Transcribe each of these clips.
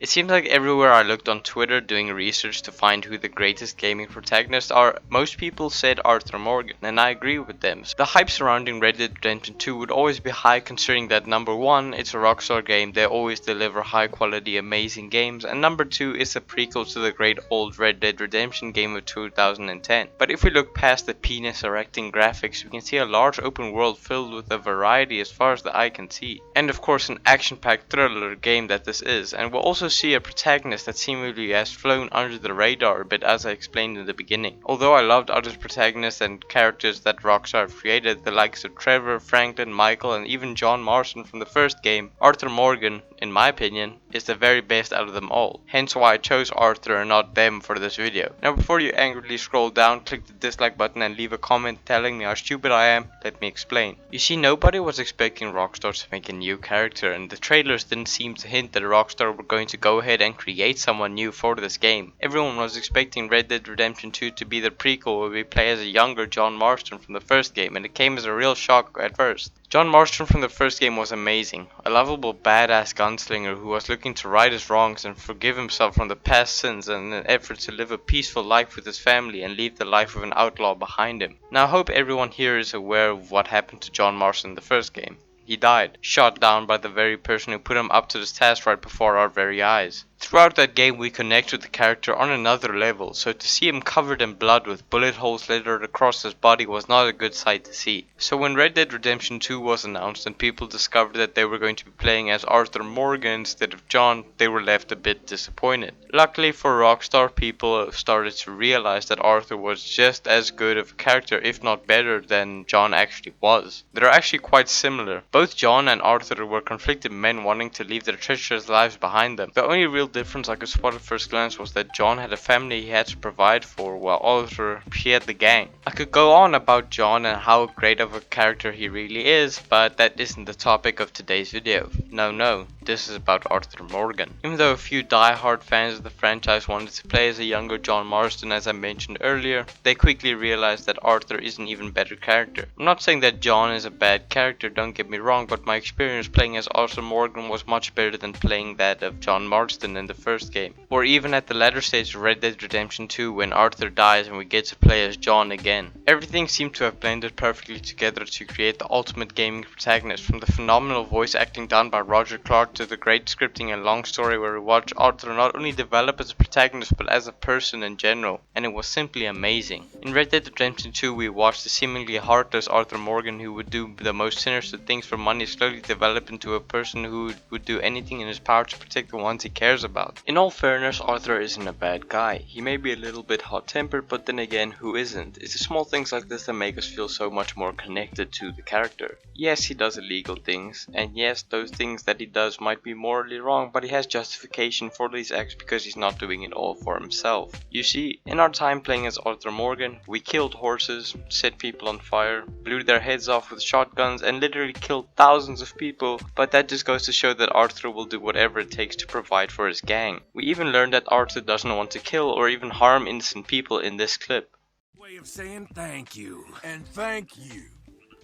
It seems like everywhere I looked on Twitter doing research to find who the greatest gaming protagonists are, most people said Arthur Morgan, and I agree with them. The hype surrounding Red Dead Redemption 2 would always be high, considering that number 1, it's a Rockstar game, they always deliver high quality amazing games, and number 2 is a prequel to the great old Red Dead Redemption game of 2010. But if we look past the penis erecting graphics, we can see a large open world filled with a variety as far as the eye can see. And of course an action-packed thriller game that this is, and we'll also see a protagonist that seemingly has flown under the radar a bit, as I explained in the beginning. Although I loved other protagonists and characters that Rockstar have created, the likes of Trevor, Franklin, Michael and even John Marston from the first game, Arthur Morgan, in my opinion, is the very best out of them all. Hence why I chose Arthur and not them for this video. Now before you angrily scroll down, click the dislike button and leave a comment telling me how stupid I am, let me explain. You see, nobody was expecting Rockstar to make a new character, and the trailers didn't seem to hint that Rockstar were going to go ahead and create someone new for this game. Everyone was expecting Red Dead Redemption 2 to be the prequel where we play as a younger John Marston from the first game, and it came as a real shock at first. John Marston from the first game was amazing, a lovable badass gunslinger who was looking to right his wrongs and forgive himself from the past sins in an effort to live a peaceful life with his family and leave the life of an outlaw behind him. Now I hope everyone here is aware of what happened to John Marston in the first game. He died, shot down by the very person who put him up to this task right before our very eyes. Throughout that game we connect with the character on another level, so to see him covered in blood with bullet holes littered across his body was not a good sight to see. So when Red Dead Redemption 2 was announced and people discovered that they were going to be playing as Arthur Morgan instead of John, they were left a bit disappointed. Luckily for Rockstar, people started to realize that Arthur was just as good of a character, if not better, than John actually was. They're actually quite similar. Both John and Arthur were conflicted men wanting to leave their treacherous lives behind them. The only real difference I could spot at first glance was that John had a family he had to provide for, while Arthur, he had the gang. I could go on about John and how great of a character he really is, but that isn't the topic of today's video. No, this is about Arthur Morgan. Even though a few die-hard fans of the franchise wanted to play as a younger John Marston, as I mentioned earlier, they quickly realized that Arthur is an even better character. I'm not saying that John is a bad character, don't get me wrong, but my experience playing as Arthur Morgan was much better than playing that of John Marston in the first game, or even at the latter stage of Red Dead Redemption 2 when Arthur dies and we get to play as John again. Everything seemed to have blended perfectly together to create the ultimate gaming protagonist, from the phenomenal voice acting done by Roger Clark to the great scripting and long story where we watch Arthur not only develop as a protagonist but as a person in general, and it was simply amazing. In Red Dead Redemption 2 we watched the seemingly heartless Arthur Morgan who would do the most sinister things for money slowly develop into a person who would do anything in his power to protect the ones he cares about. In all fairness, Arthur isn't a bad guy. He may be a little bit hot-tempered, but then again, who isn't? It's the small things like this that make us feel so much more connected to the character. Yes, he does illegal things, and yes, those things that he does might be morally wrong, but he has justification for these acts because he's not doing it all for himself. You see, in our time playing as Arthur Morgan, we killed horses, set people on fire, blew their heads off with shotguns, and literally killed thousands of people, but that just goes to show that Arthur will do whatever it takes to provide for his gang. We even learned that Arthur doesn't want to kill or even harm innocent people in this clip. Way of saying thank you, and thank you.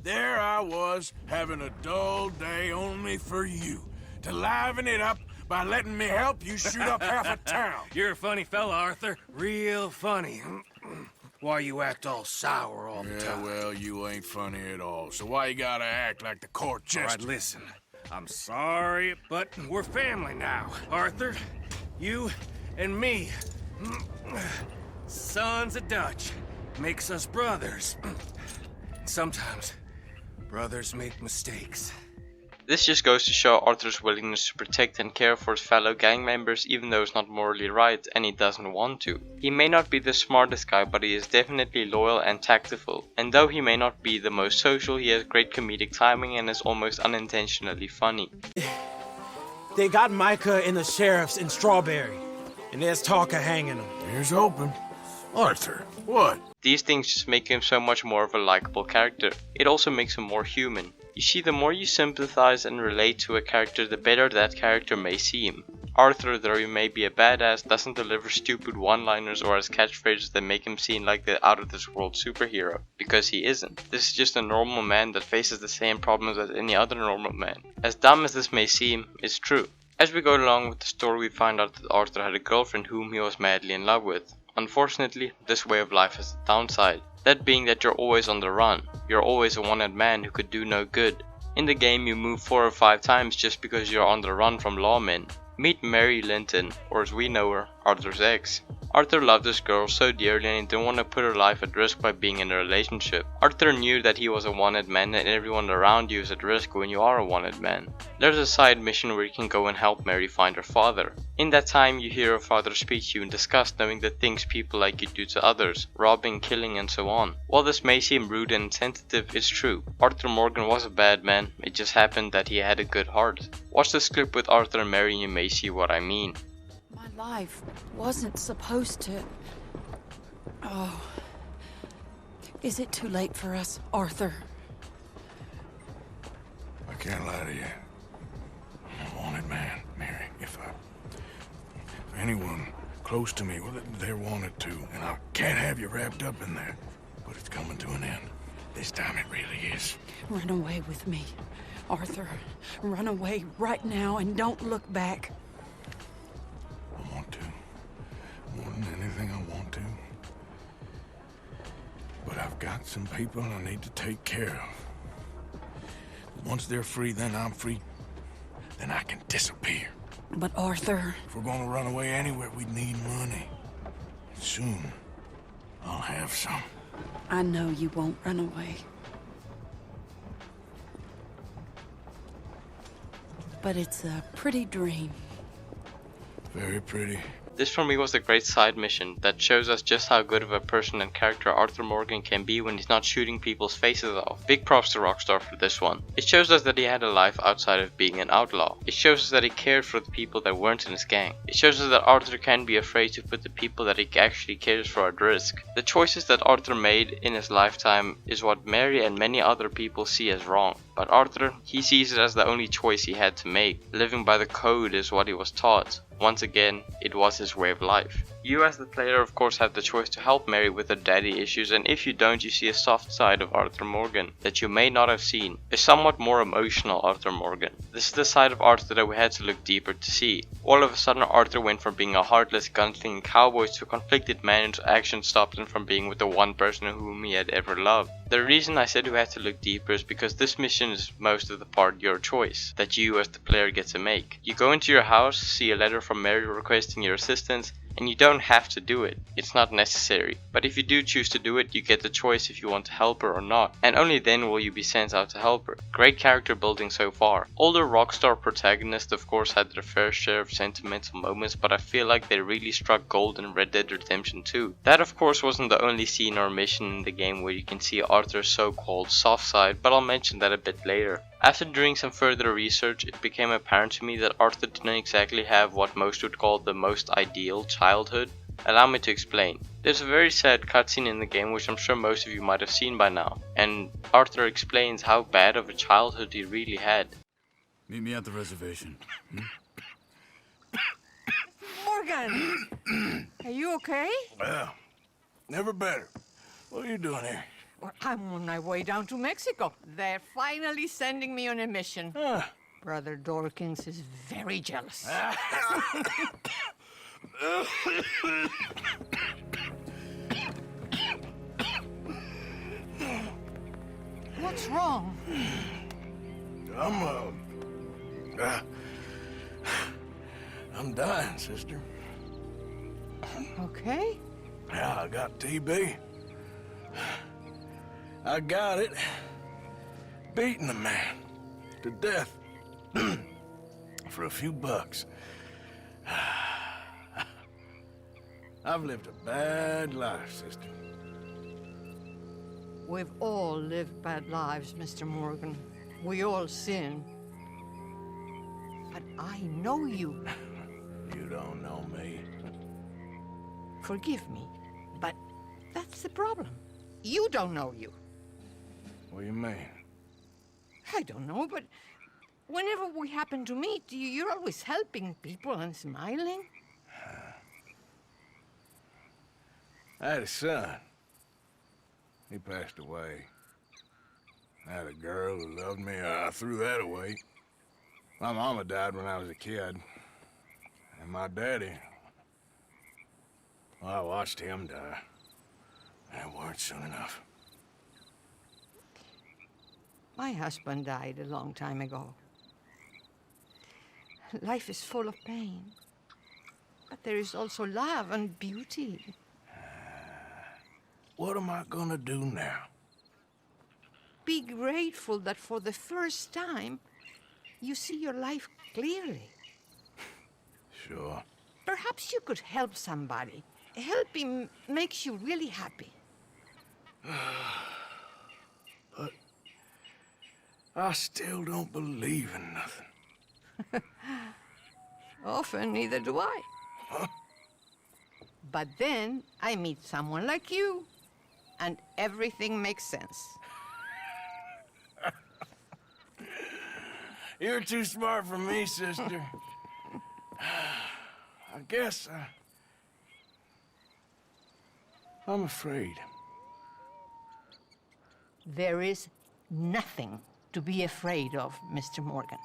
There I was, having a dull day only for you, to liven it up by letting me help you shoot up half a town. You're a funny fella, Arthur. Real funny. Why you act all sour all the time? Yeah, well, you ain't funny at all, so why you gotta act like the court jester? All right, listen. I'm sorry, but we're family now. Arthur, you and me. Sons of Dutch. Makes us brothers. Sometimes, brothers make mistakes. This just goes to show Arthur's willingness to protect and care for his fellow gang members even though it's not morally right and he doesn't want to. He may not be the smartest guy, but he is definitely loyal and tactful. And though he may not be the most social, he has great comedic timing and is almost unintentionally funny. They got Micah and the sheriffs in Strawberry, and there's talk of hanging them. Here's hoping. Arthur, what? These things just make him so much more of a likable character. It also makes him more human. You see, the more you sympathize and relate to a character, the better that character may seem. Arthur, though he may be a badass, doesn't deliver stupid one-liners or has catchphrases that make him seem like the out-of-this-world superhero, because he isn't. This is just a normal man that faces the same problems as any other normal man. As dumb as this may seem, it's true. As we go along with the story, we find out that Arthur had a girlfriend whom he was madly in love with. Unfortunately, this way of life has a downside, that being that you're always on the run. You're always a one-eyed man who could do no good. In the game, you move 4 or 5 times just because you're on the run from lawmen. Meet Mary Linton, or as we know her, Arthur's ex. Arthur loved this girl so dearly and he didn't want to put her life at risk by being in a relationship. Arthur knew that he was a wanted man and everyone around you is at risk when you are a wanted man. There's a side mission where you can go and help Mary find her father. In that time you hear her father speak to you in disgust, knowing the things people like you do to others, robbing, killing and so on. While this may seem rude and insensitive, it's true. Arthur Morgan was a bad man, it just happened that he had a good heart. Watch this clip with Arthur and Mary and you may see what I mean. My life wasn't supposed to... Oh. Is it too late for us, Arthur? I can't lie to you. I'm a wanted man, Mary. If anyone close to me, well, they're wanted too. And I can't have you wrapped up in there. But it's coming to an end. This time it really is. Run away with me, Arthur. Run away right now and don't look back. I want to. More than anything I want to. But I've got some people I need to take care of. Once they're free, then I'm free. Then I can disappear. But Arthur... If we're gonna run away anywhere, we need money. Soon, I'll have some. I know you won't run away. But it's a pretty dream. Very pretty. This for me was a great side mission that shows us just how good of a person and character Arthur Morgan can be when he's not shooting people's faces off. Big props to Rockstar for this one. It shows us that he had a life outside of being an outlaw. It shows us that he cared for the people that weren't in his gang. It shows us that Arthur can't be afraid to put the people that he actually cares for at risk. The choices that Arthur made in his lifetime is what Mary and many other people see as wrong. But Arthur, he sees it as the only choice he had to make. Living by the code is what he was taught. Once again, it was his way of life. You as the player of course have the choice to help Mary with her daddy issues, and if you don't, you see a soft side of Arthur Morgan that you may not have seen. A somewhat more emotional Arthur Morgan. This is the side of Arthur that we had to look deeper to see. All of a sudden Arthur went from being a heartless gunslinging cowboy to a conflicted man whose actions stopped him from being with the one person whom he had ever loved. The reason I said we had to look deeper is because this mission is most of the part your choice, that you as the player get to make. You go into your house, see a letter from Mary requesting your assistance, and you don't have to do it. It's not necessary. But if you do choose to do it, you get the choice if you want to help her or not. And only then will you be sent out to help her. Great character building so far. Older Rockstar protagonists of course had their fair share of sentimental moments, but I feel like they really struck gold in Red Dead Redemption 2. That of course wasn't the only scene or mission in the game where you can see Arthur's so-called soft side, but I'll mention that a bit later. After doing some further research, it became apparent to me that Arthur didn't exactly have what most would call the most ideal childhood. Allow me to explain. There's a very sad cutscene in the game which I'm sure most of you might have seen by now, and Arthur explains how bad of a childhood he really had. Meet me at the reservation. Morgan! Are you okay? Well, never better. What are you doing here? Well, I'm on my way down to Mexico. They're finally sending me on a mission. Brother Dorkins is very jealous. What's wrong? I'm dying, sister. Okay. Yeah, I got TB. I got it. Beating a man to death for a few bucks. I've lived a bad life, sister. We've all lived bad lives, Mr. Morgan. We all sin. But I know you. You don't know me. Forgive me, but that's the problem. You don't know you. What do you mean? I don't know, but whenever we happen to meet, you're always helping people and smiling. I had a son. He passed away. I had a girl who loved me. I threw that away. My mama died when I was a kid. And my daddy, well, I watched him die. And it weren't soon enough. My husband died a long time ago. Life is full of pain. But there is also love and beauty. What am I gonna do now? Be grateful that for the first time, you see your life clearly. Sure. Perhaps you could help somebody. Helping makes you really happy. But I still don't believe in nothing. Often, neither do I. Huh? But then I meet someone like you, and everything makes sense. You're too smart for me, sister. I guess I'm afraid. There is nothing to be afraid of, Mr. Morgan.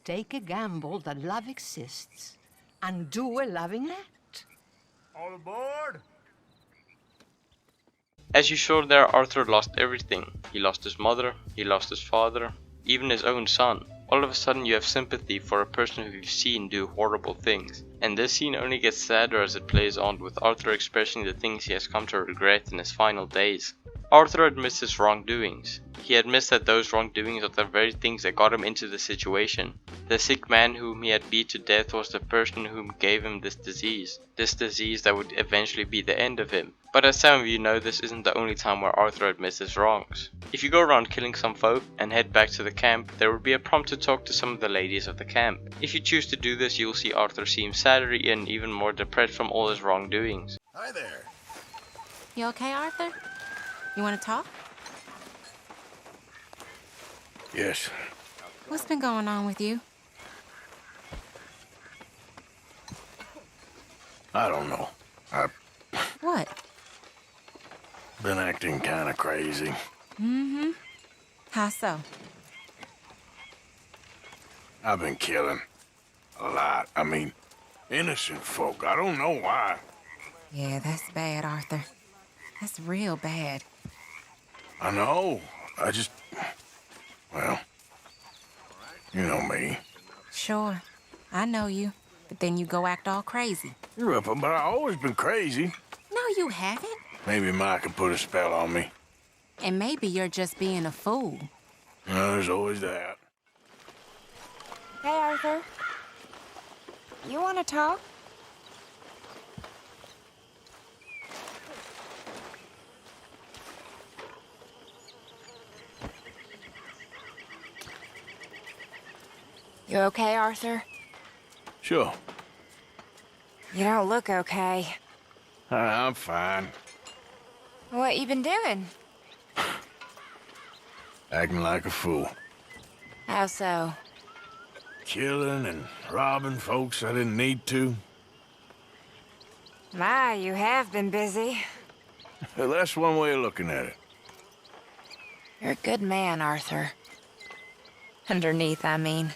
Take a gamble that love exists and do a loving act. All aboard! As you saw there, Arthur lost everything. He lost his mother, he lost his father, even his own son. All of a sudden you have sympathy for a person who you've seen do horrible things. And this scene only gets sadder as it plays on, with Arthur expressing the things he has come to regret in his final days. Arthur admits his wrongdoings. He admits that those wrongdoings are the very things that got him into the situation. The sick man whom he had beat to death was the person whom gave him this disease that would eventually be the end of him. But as some of you know, this isn't the only time where Arthur admits his wrongs. If you go around killing some folk and head back to the camp, there will be a prompt to talk to some of the ladies of the camp. If you choose to do this, you'll see Arthur seem sadder and even more depressed from all his wrongdoings. Hi there. You okay, Arthur? You want to talk? Yes. What's been going on with you? I don't know. I've What? been acting kind of crazy. Mm-hmm. How so? I've been killing. A lot. I mean, innocent folk. I don't know why. Yeah, that's bad, Arthur. That's real bad. I know. I just... Well... You know me. Sure. I know you. But then you go act all crazy. You're up, but I've always been crazy. No, you haven't. Maybe Micah put a spell on me. And maybe you're just being a fool. No, there's always that. Hey, Arthur. You want to talk? You okay, Arthur? Sure. You don't look okay. I'm fine. What you been doing? Acting like a fool. How so? Killing and robbing folks I didn't need to. My, you have been busy. Well, that's one way of looking at it. You're a good man, Arthur. Underneath, I mean.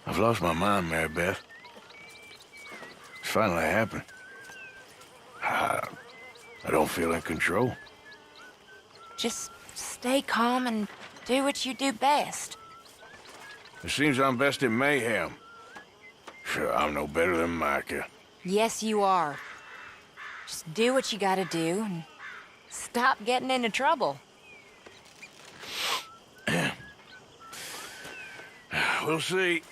I've lost my mind, Mary Beth. It's finally happened. I don't feel in control. Just stay calm and do what you do best. It seems I'm best in mayhem. Sure, I'm no better than Micah. Yes, you are. Just do what you gotta do and stop getting into trouble. We'll see.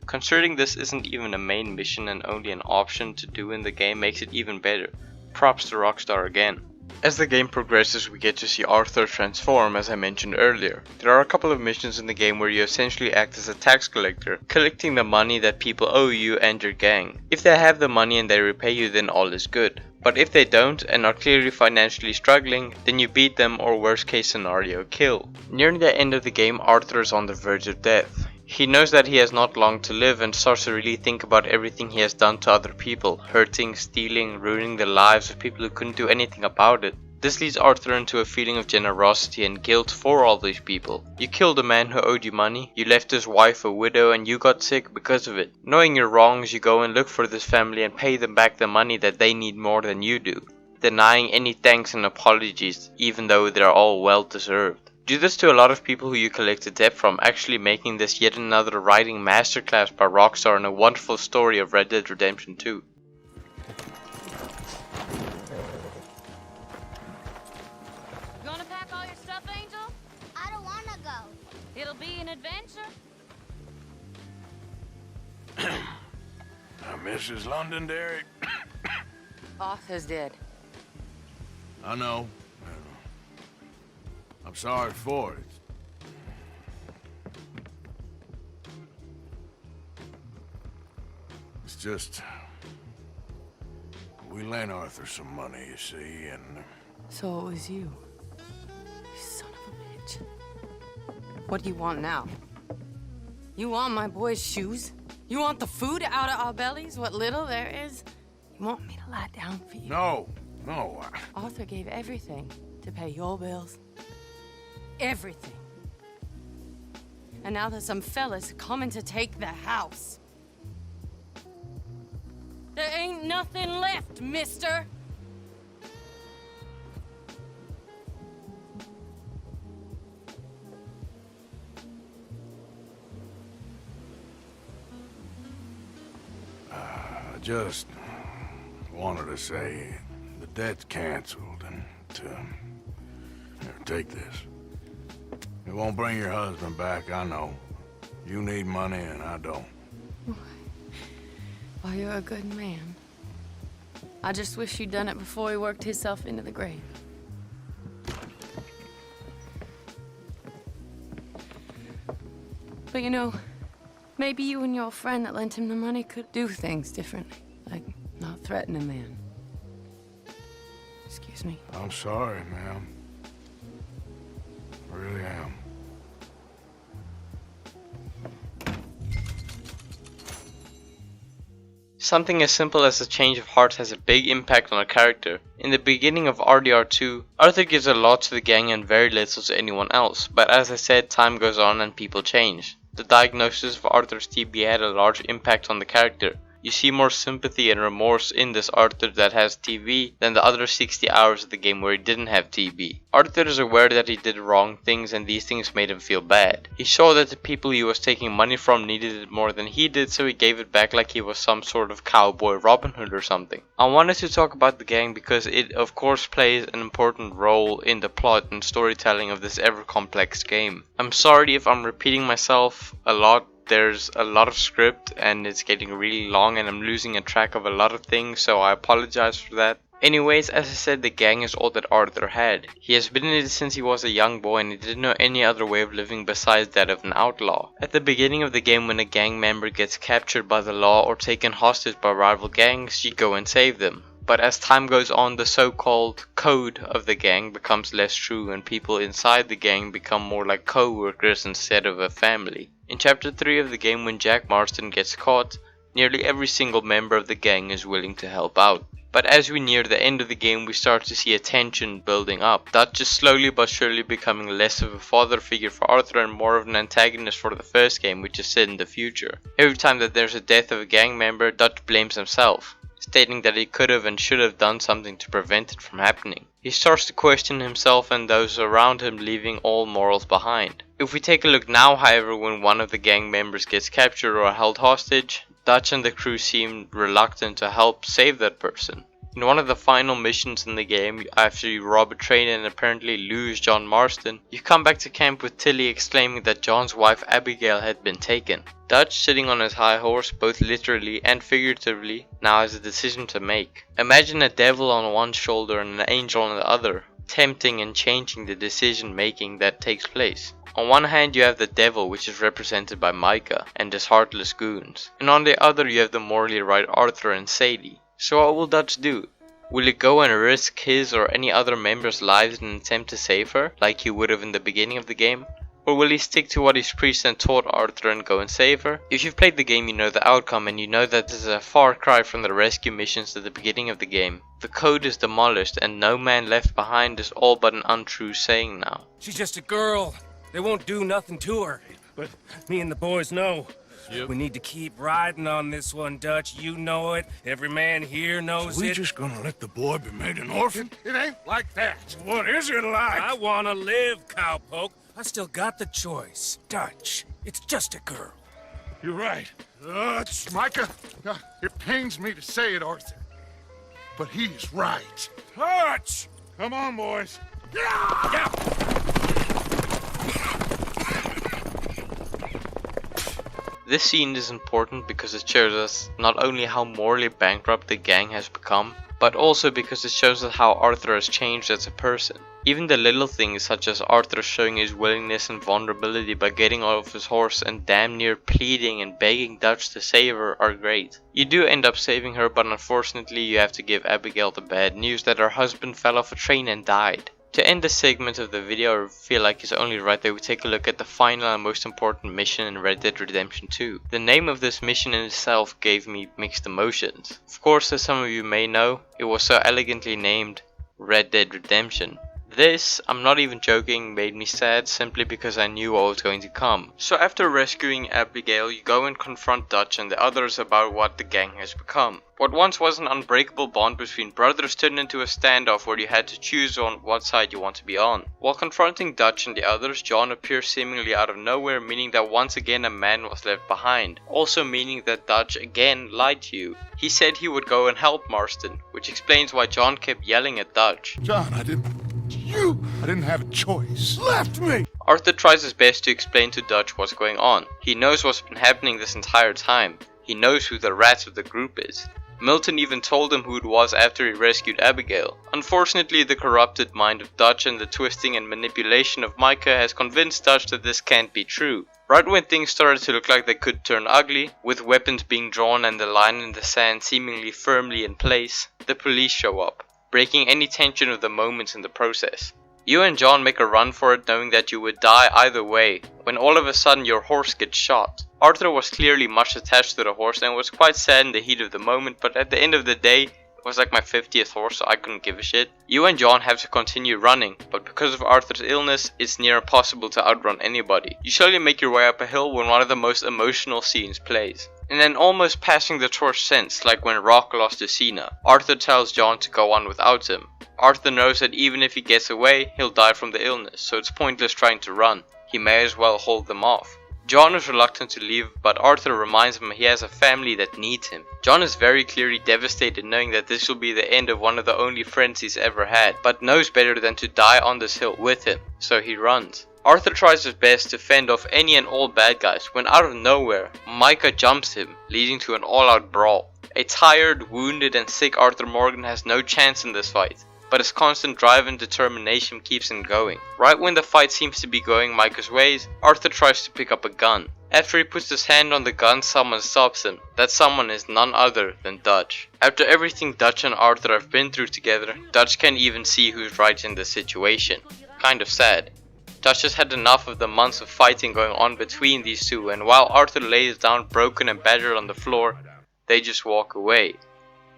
Considering this isn't even a main mission and only an option to do in the game makes it even better. Props to Rockstar again. As the game progresses, we get to see Arthur transform, as I mentioned earlier. There are a couple of missions in the game where you essentially act as a tax collector, collecting the money that people owe you and your gang. If they have the money and they repay you, then all is good. But if they don't and are clearly financially struggling, then you beat them, or worst case scenario, kill. Nearing the end of the game, Arthur is on the verge of death. He knows that he has not long to live and starts to really think about everything he has done to other people, hurting, stealing, ruining the lives of people who couldn't do anything about it. This leads Arthur into a feeling of generosity and guilt for all these people. You killed a man who owed you money, you left his wife a widow, and you got sick because of it. Knowing your wrongs, you go and look for this family and pay them back the money that they need more than you do, denying any thanks and apologies even though they're all well deserved. Do this to a lot of people who you collected debt from, actually making this yet another writing masterclass by Rockstar and a wonderful story of Red Dead Redemption 2. You gonna pack all your stuff, Angel? I don't want to go. It'll be an adventure. Mrs. Londonderry. Arthur's dead. I know. I'm sorry for it. It's just... we lent Arthur some money, you see, and... So it was you. You son of a bitch. What do you want now? You want my boy's shoes? You want the food out of our bellies, what little there is? You want me to lie down for you? No. Arthur gave everything to pay your bills. Everything. And now there's some fellas coming to take the house. There ain't nothing left, mister. I just wanted to say the debt's canceled and here, take this. It won't bring your husband back, I know. You need money and I don't. Well, you're a good man. I just wish you'd done it before he worked himself into the grave. But you know, maybe you and your friend that lent him the money could do things differently. Like, not threaten a man. Excuse me. I'm sorry, ma'am. I really am. Something as simple as a change of heart has a big impact on a character. In the beginning of RDR2, Arthur gives a lot to the gang and very little to anyone else, but as I said, time goes on and people change. The diagnosis of Arthur's TB had a large impact on the character. You see more sympathy and remorse in this Arthur that has TB than the other 60 hours of the game where he didn't have TB. Arthur is aware that he did wrong things and these things made him feel bad. He saw that the people he was taking money from needed it more than he did, so he gave it back like he was some sort of cowboy Robin Hood or something. I wanted to talk about the gang because it of course plays an important role in the plot and storytelling of this ever complex game. I'm sorry if I'm repeating myself a lot. There's a lot of script and it's getting really long and I'm losing a track of a lot of things, so I apologize for that. Anyways, as I said, the gang is all that Arthur had. He has been in it since he was a young boy and he didn't know any other way of living besides that of an outlaw. At the beginning of the game, when a gang member gets captured by the law or taken hostage by rival gangs, you go and save them. But as time goes on, the so-called code of the gang becomes less true and people inside the gang become more like co-workers instead of a family. In chapter 3 of the game, when Jack Marston gets caught, nearly every single member of the gang is willing to help out. But as we near the end of the game, we start to see a tension building up. Dutch is slowly but surely becoming less of a father figure for Arthur and more of an antagonist for the first game, which is set in the future. Every time that there's a death of a gang member, Dutch blames himself, stating that he could have and should have done something to prevent it from happening. He starts to question himself and those around him, leaving all morals behind. If we take a look now, however, when one of the gang members gets captured or held hostage, Dutch and the crew seem reluctant to help save that person. In one of the final missions in the game, after you rob a train and apparently lose John Marston, you come back to camp with Tilly exclaiming that John's wife Abigail had been taken. Dutch, sitting on his high horse, both literally and figuratively, now has a decision to make. Imagine a devil on one shoulder and an angel on the other, tempting and changing the decision making that takes place. On one hand you have the devil, which is represented by Micah and his heartless goons, and on the other you have the morally right Arthur and Sadie. So what will Dutch do? Will he go and risk his or any other member's lives in an attempt to save her, like he would have in the beginning of the game? Or will he stick to what his priest had taught Arthur and go and save her? If you've played the game, you know the outcome, and you know that this is a far cry from the rescue missions at the beginning of the game. The code is demolished and no man left behind is all but an untrue saying now. She's just a girl. They won't do nothing to her. But me and the boys know. Yep. We need to keep riding on this one, Dutch. You know it. Every man here knows We it. just gonna let the boy be made an orphan? It ain't like that. What is it like? I wanna live, cowpoke. I still got the choice. Dutch, it's just a girl. You're right. It's Micah. It pains me to say it, Arthur. But he's right. Touch! Come on, boys. Yeah! This scene is important because it shows us not only how morally bankrupt the gang has become, but also because it shows us how Arthur has changed as a person. Even the little things such as Arthur showing his willingness and vulnerability by getting off his horse and damn near pleading and begging Dutch to save her are great. You do end up saving her, but unfortunately you have to give Abigail the bad news that her husband fell off a train and died. To end this segment of the video, I feel like it's only right that we take a look at the final and most important mission in Red Dead Redemption 2. The name of this mission in itself gave me mixed emotions. Of course, as some of you may know, it was so elegantly named Red Dead Redemption. This, I'm not even joking, made me sad simply because I knew what was going to come. So after rescuing Abigail, you go and confront Dutch and the others about what the gang has become. What once was an unbreakable bond between brothers turned into a standoff where you had to choose on what side you want to be on. While confronting Dutch and the others, John appears seemingly out of nowhere, meaning that once again a man was left behind. Also meaning that Dutch again lied to you. He said he would go and help Marston, which explains why John kept yelling at Dutch. John, I didn't have a choice. Left me! Arthur tries his best to explain to Dutch what's going on. He knows what's been happening this entire time. He knows who the rats of the group is. Milton even told him who it was after he rescued Abigail. Unfortunately, the corrupted mind of Dutch and the twisting and manipulation of Micah has convinced Dutch that this can't be true. Right when things started to look like they could turn ugly, with weapons being drawn and the line in the sand seemingly firmly in place, the police show up, breaking any tension of the moments in the process. You and John make a run for it knowing that you would die either way, when all of a sudden your horse gets shot. Arthur was clearly much attached to the horse and was quite sad in the heat of the moment, but at the end of the day, it was like my 50th horse, so I couldn't give a shit. You and John have to continue running, but because of Arthur's illness, it's near impossible to outrun anybody. You slowly make your way up a hill when one of the most emotional scenes plays. In an almost passing the torch sense, like when Rock lost to Cena, Arthur tells John to go on without him. Arthur knows that even if he gets away, he'll die from the illness, so it's pointless trying to run. He may as well hold them off. John is reluctant to leave, but Arthur reminds him he has a family that needs him. John is very clearly devastated knowing that this will be the end of one of the only friends he's ever had, but knows better than to die on this hill with him, so he runs. Arthur tries his best to fend off any and all bad guys when out of nowhere, Micah jumps him, leading to an all-out brawl. A tired, wounded and sick Arthur Morgan has no chance in this fight, but his constant drive and determination keeps him going. Right when the fight seems to be going Micah's ways, Arthur tries to pick up a gun. After he puts his hand on the gun, someone stops him. That someone is none other than Dutch. After everything Dutch and Arthur have been through together, Dutch can't even see who's right in this situation. Kind of sad. Dutch has had enough of the months of fighting going on between these two, and while Arthur lays down broken and battered on the floor, they just walk away,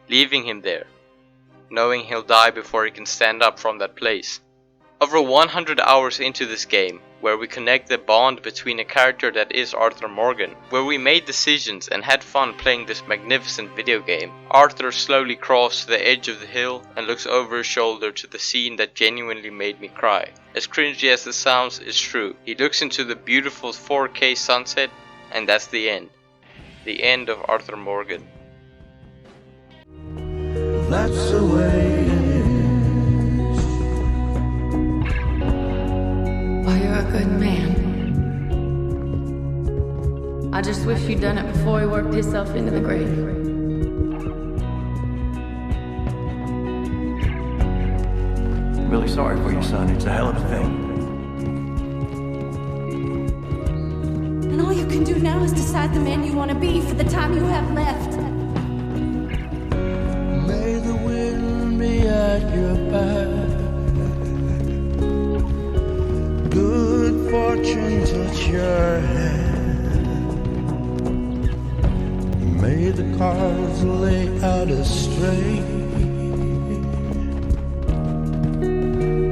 leaving him there, knowing he'll die before he can stand up from that place. Over 100 hours into this game, where we connect the bond between a character that is Arthur Morgan, where we made decisions and had fun playing this magnificent video game, Arthur slowly crawls to the edge of the hill and looks over his shoulder to the scene that genuinely made me cry. As cringy as this sounds, it's true. He looks into the beautiful 4K sunset, and that's the end. The end of Arthur Morgan. That's the way it is. Well, you're a good man. I just wish you'd done it before he worked himself into the grave. I'm really sorry for your son. It's a hell of a thing. And all you can do now is decide the man you want to be for the time you have left. May the wind be at your back. Good fortune chain touch your hand. May the cards lay out astray,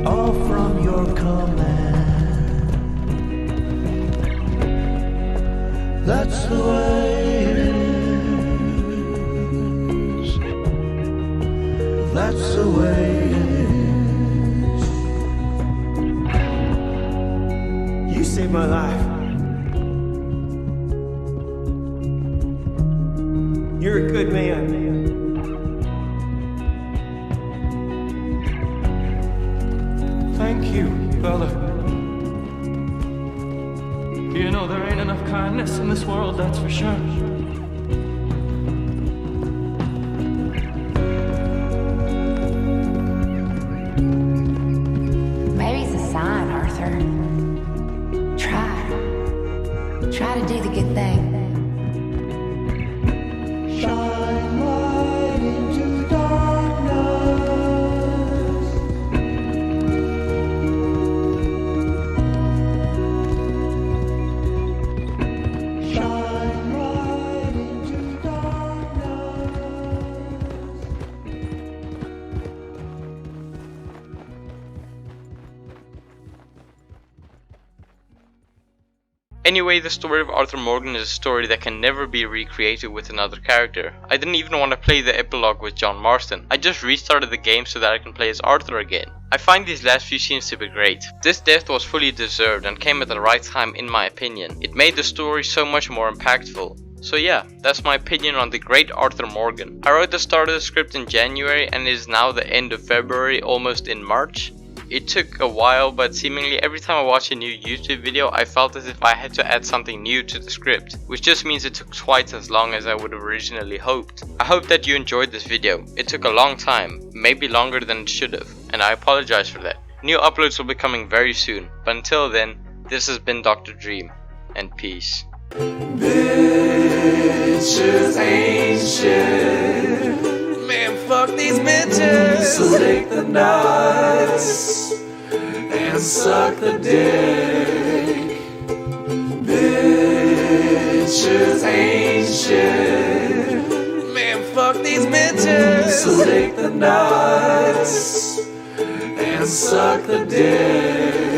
all from your command. That's the way it is. That's the way it is. You saved my life. You're a good man. Thank you, fella. You know, there ain't enough kindness in this world, that's for sure. Maybe it's a sign, Arthur. Try to do the good thing. Shine light into darkness. Shine light into darkness. Anyway, the story of Arthur Morgan is a story that can never be recreated with another character. I didn't even want to play the epilogue with John Marston. I just restarted the game so that I can play as Arthur again. I find these last few scenes to be great. This death was fully deserved and came at the right time in my opinion. It made the story so much more impactful. So yeah, that's my opinion on the great Arthur Morgan. I wrote the start of the script in January and it is now the end of February, almost in March. It took a while, but seemingly every time I watch a new YouTube video, I felt as if I had to add something new to the script, which just means it took twice as long as I would have originally hoped. I hope that you enjoyed this video. It took a long time, maybe longer than it should have, and I apologize for that. New uploads will be coming very soon, but until then, this has been Dr. Dream, and peace. Bitches ain't shit. Man, fuck these bitches. So take the nuts and suck the dick. Bitches ain't shit. Man, fuck these bitches. So take the nuts and suck the dick.